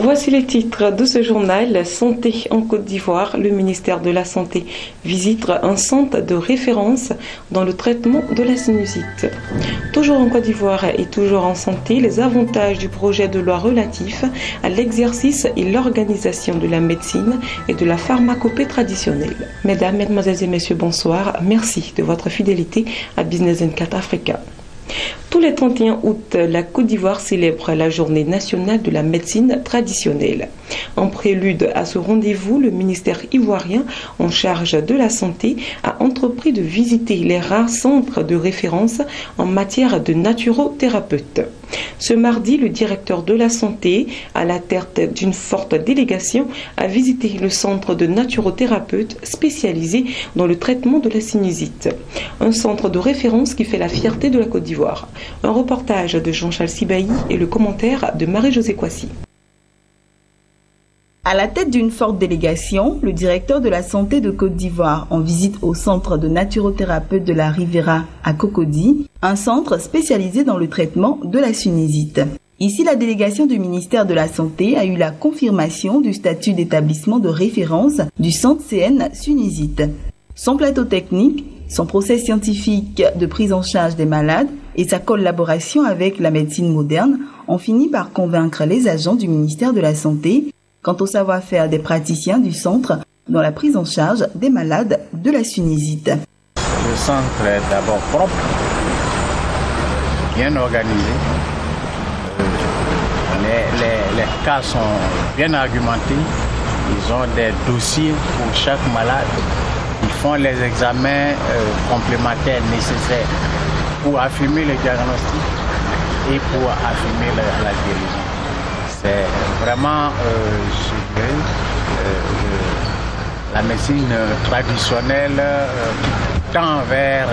Voici les titres de ce journal. Santé en Côte d'Ivoire. Le ministère de la Santé visite un centre de référence dans le traitement de la sinusite. Toujours en Côte d'Ivoire et toujours en santé, les avantages du projet de loi relatif à l'exercice et l'organisation de la médecine et de la pharmacopée traditionnelle. Mesdames, Mesdemoiselles et Messieurs, bonsoir. Merci de votre fidélité à Business 24 Africa. Tous les 31 août, la Côte d'Ivoire célèbre la journée nationale de la médecine traditionnelle. En prélude à ce rendez-vous, le ministère ivoirien en charge de la santé a entrepris de visiter les rares centres de référence en matière de naturothérapeutes. Ce mardi, le directeur de la santé, à la tête d'une forte délégation, a visité le centre de naturothérapeutes spécialisé dans le traitement de la sinusite. Un centre de référence qui fait la fierté de la Côte d'Ivoire. Un reportage de Jean-Charles Sibaï et le commentaire de Marie-Josée Kwasi. À la tête d'une forte délégation, le directeur de la santé de Côte d'Ivoire en visite au centre de naturothérapeute de la Riviera à Cocody, un centre spécialisé dans le traitement de la sinusite. Ici, la délégation du ministère de la Santé a eu la confirmation du statut d'établissement de référence du centre CN Sinusite. Son plateau technique, son process scientifique de prise en charge des malades et sa collaboration avec la médecine moderne ont fini par convaincre les agents du ministère de la Santé quant au savoir-faire des praticiens du centre dans la prise en charge des malades de la sinusite. Le centre est d'abord propre, bien organisé. Les cas sont bien argumentés. Ils ont des dossiers pour chaque malade. Ils font les examens complémentaires nécessaires pour affirmer le diagnostic et pour affirmer la guérison. C'est vraiment, je dirais, la médecine traditionnelle qui tend vers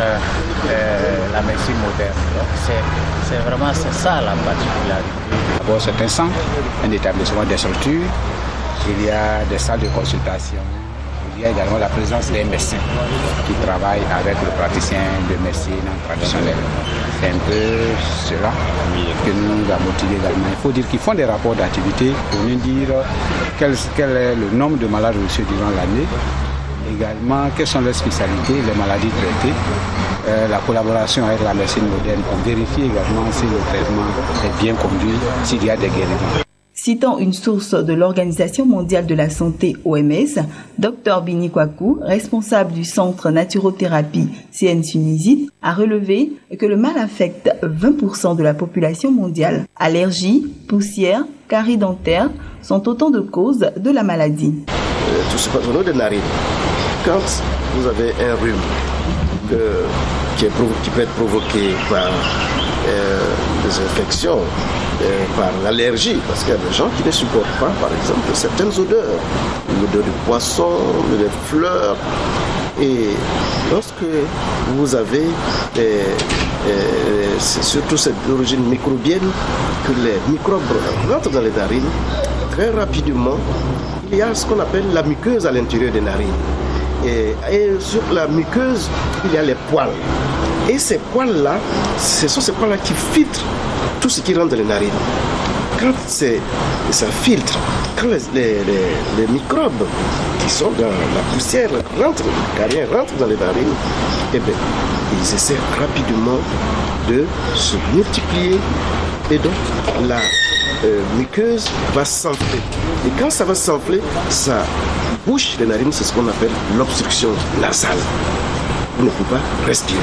la médecine moderne. Donc c'est vraiment ça la particularité. D'abord, c'est un centre, un établissement des structures. Il y a des salles de consultation. Il y a également la présence des médecins qui travaillent avec le praticien de médecine traditionnelle. C'est un peu cela que nous a motivé également. Il faut dire qu'ils font des rapports d'activité pour nous dire quel est le nombre de malades reçus durant l'année, également quelles sont les spécialités, les maladies traitées, la collaboration avec la médecine moderne pour vérifier également si le traitement est bien conduit, s'il y a des guérisons. Citant une source de l'Organisation mondiale de la santé OMS, Dr Bini Kwaku, responsable du centre naturothérapie CN Sinusite, a relevé que le mal affecte 20% de la population mondiale. Allergies, poussière, caries dentaires sont autant de causes de la maladie. Tout ce qu'on a de narines, quand vous avez un rhume qui peut être provoqué par des infections, par l'allergie, parce qu'il y a des gens qui ne supportent pas, par exemple, certaines odeurs, l'odeur du poisson, des fleurs. Et lorsque vous avez surtout cette origine microbienne, que les microbes rentrent dans les narines, très rapidement, il y a ce qu'on appelle la muqueuse à l'intérieur des narines. Et sur la muqueuse, il y a les poils. Et ces poils-là, ce sont ces poils-là qui filtrent tout ce qui rentre dans les narines. Quand ça filtre, quand les microbes qui sont dans la poussière rentrent dans les narines, eh bien, ils essaient rapidement de se multiplier. Et donc, la muqueuse va s'enfler. Et quand ça va s'enfler, ça bouche les narines, c'est ce qu'on appelle l'obstruction nasale. On ne peut pas respirer.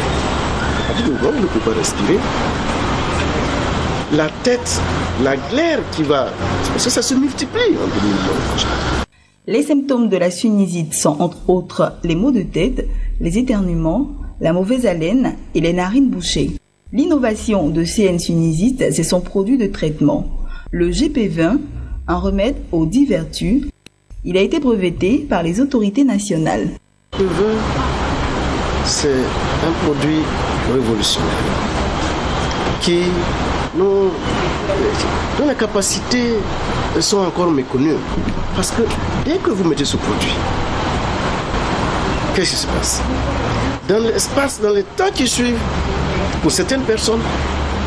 À partir du moment où on ne peut pas respirer, la tête, la glaire qui va... Parce que ça se multiplie en 2020. Les symptômes de la sinusite sont entre autres les maux de tête, les éternuements, la mauvaise haleine et les narines bouchées. L'innovation de CN Sinusite, c'est son produit de traitement. Le GP20, un remède aux 10 vertus, il a été breveté par les autorités nationales. Le vin, c'est un produit révolutionnaire qui, dont les capacités sont encore méconnues. Parce que dès que vous mettez ce produit, qu'est-ce qui se passe? Dans l'espace, dans les temps qui suivent, pour certaines personnes,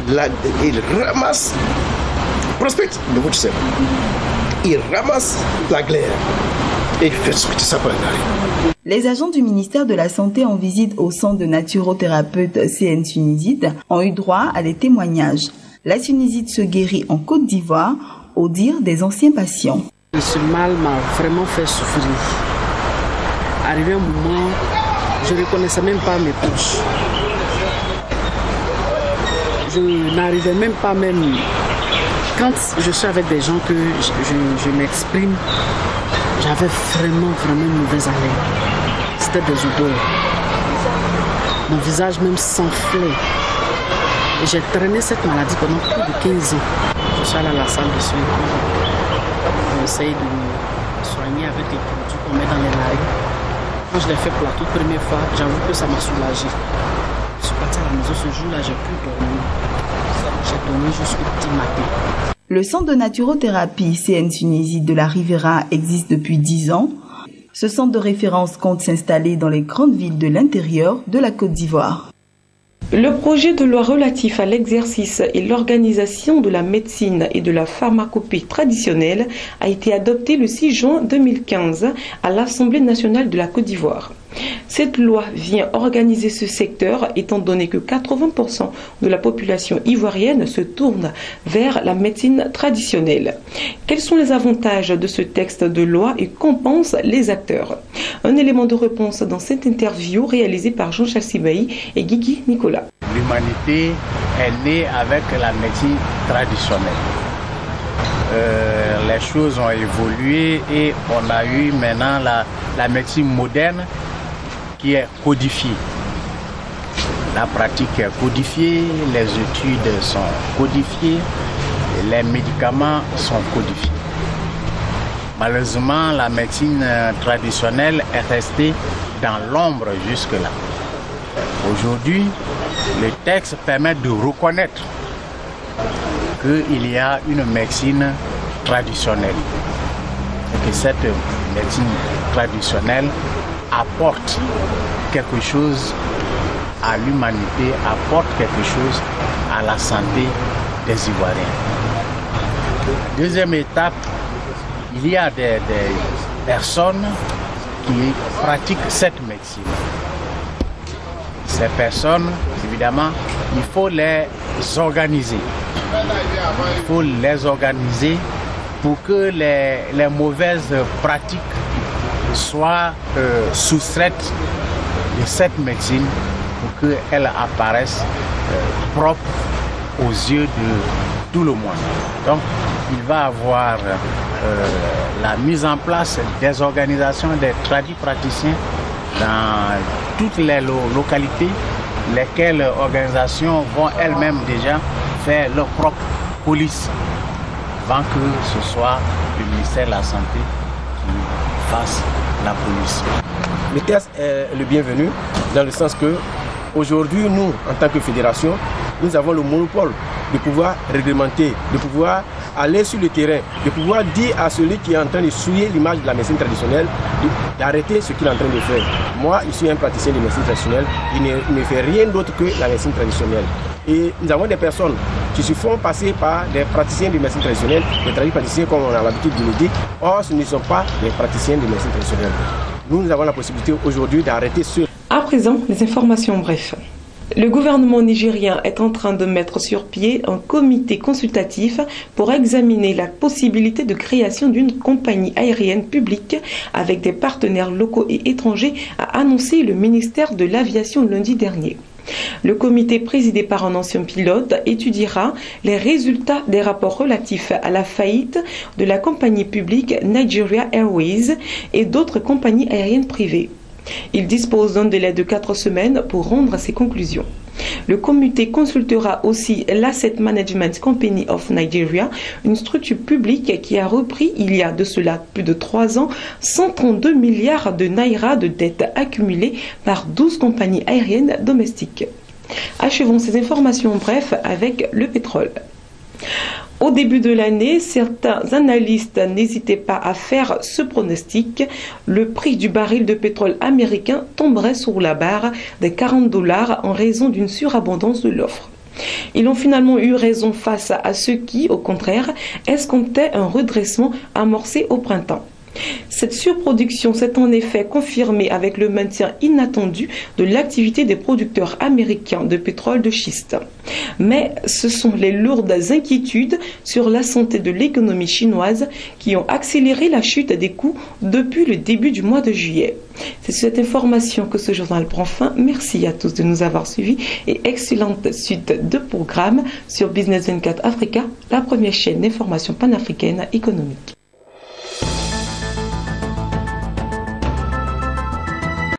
ils ramassent, prospectent de votre cerveau. il ramasse la glaire et il fait sortir ça par les narines. Les agents du ministère de la Santé en visite au centre de naturothérapeute CN Sunizite ont eu droit à des témoignages. La sinusite se guérit en Côte d'Ivoire, au dire des anciens patients. Ce mal m'a vraiment fait souffrir. Arrivé un moment, je ne reconnaissais même pas mes poches. Je n'arrivais même pas Quand je suis avec des gens que je m'exprime, j'avais vraiment une mauvaise haleine. C'était des odeurs. Mon visage même s'enflait. Et j'ai traîné cette maladie pendant plus de 15 ans. Je suis allé à la salle de soins. On essaye de me soigner avec les produits qu'on met dans les narines. Quand je l'ai fait pour la toute première fois, j'avoue que ça m'a soulagé. Je suis parti à la maison ce jour-là, j'ai pu dormir. J'ai dormi jusqu'au petit matin. Le centre de naturothérapie CN Sunizite de la Riviera existe depuis 10 ans. Ce centre de référence compte s'installer dans les grandes villes de l'intérieur de la Côte d'Ivoire. Le projet de loi relatif à l'exercice et l'organisation de la médecine et de la pharmacopée traditionnelle a été adopté le 6 juin 2015 à l'Assemblée nationale de la Côte d'Ivoire. Cette loi vient organiser ce secteur étant donné que 80% de la population ivoirienne se tourne vers la médecine traditionnelle. Quels sont les avantages de ce texte de loi et qu'en pensent les acteurs? Un élément de réponse dans cette interview réalisée par Jean-Charles Sibaï et Guigui Nicolas. L'humanité est née avec la médecine traditionnelle. Les choses ont évolué et on a eu maintenant la médecine moderne qui est codifiée. La pratique est codifiée, les études sont codifiées, les médicaments sont codifiés. Malheureusement, la médecine traditionnelle est restée dans l'ombre jusque-là. Aujourd'hui, le texte permet de reconnaître qu'il y a une médecine traditionnelle et que cette médecine traditionnelle apporte quelque chose à l'humanité, apporte quelque chose à la santé des Ivoiriens. Deuxième étape, il y a des personnes qui pratiquent cette médecine. Ces personnes, évidemment, il faut les organiser. Il faut les organiser pour que les mauvaises pratiques soient soustraites de cette médecine pour qu'elle apparaisse propre aux yeux de tout le monde. Donc, il va y avoir la mise en place des organisations des praticiens dans toutes les localités, lesquelles organisations vont elles-mêmes déjà faire leur propre police avant que ce soit le ministère de la Santé qui fasse la police. Le texte est le bienvenu dans le sens que aujourd'hui, nous, en tant que fédération, nous avons le monopole de pouvoir réglementer, de pouvoir aller sur le terrain, de pouvoir dire à celui qui est en train de souiller l'image de la médecine traditionnelle d'arrêter ce qu'il est en train de faire. Moi, je suis un praticien de médecine traditionnelle, il ne fait rien d'autre que la médecine traditionnelle. Et nous avons des personnes qui se font passer par des praticiens de médecine traditionnelle, des praticiens comme on a l'habitude de le dire. Or, ce ne sont pas des praticiens de médecine traditionnelle. Nous avons la possibilité aujourd'hui d'arrêter ce... À présent, les informations bref. Le gouvernement nigérien est en train de mettre sur pied un comité consultatif pour examiner la possibilité de création d'une compagnie aérienne publique avec des partenaires locaux et étrangers, a annoncé le ministère de l'Aviation lundi dernier. Le comité présidé par un ancien pilote étudiera les résultats des rapports relatifs à la faillite de la compagnie publique Nigeria Airways et d'autres compagnies aériennes privées. Il dispose d'un délai de 4 semaines pour rendre ses conclusions. Le comité consultera aussi l'Asset Management Company of Nigeria, une structure publique qui a repris il y a de cela plus de 3 ans 132 milliards de naira de dettes accumulées par 12 compagnies aériennes domestiques. Achevons ces informations bref avec le pétrole. Au début de l'année, certains analystes n'hésitaient pas à faire ce pronostic. Le prix du baril de pétrole américain tomberait sur la barre des $40 en raison d'une surabondance de l'offre. Ils ont finalement eu raison face à ceux qui, au contraire, escomptaient un redressement amorcé au printemps. Cette surproduction s'est en effet confirmée avec le maintien inattendu de l'activité des producteurs américains de pétrole de schiste. Mais ce sont les lourdes inquiétudes sur la santé de l'économie chinoise qui ont accéléré la chute des coûts depuis le début du mois de juillet. C'est sur cette information que ce journal prend fin. Merci à tous de nous avoir suivis et excellente suite de programmes sur Business 24 Africa, la première chaîne d'information panafricaine économique.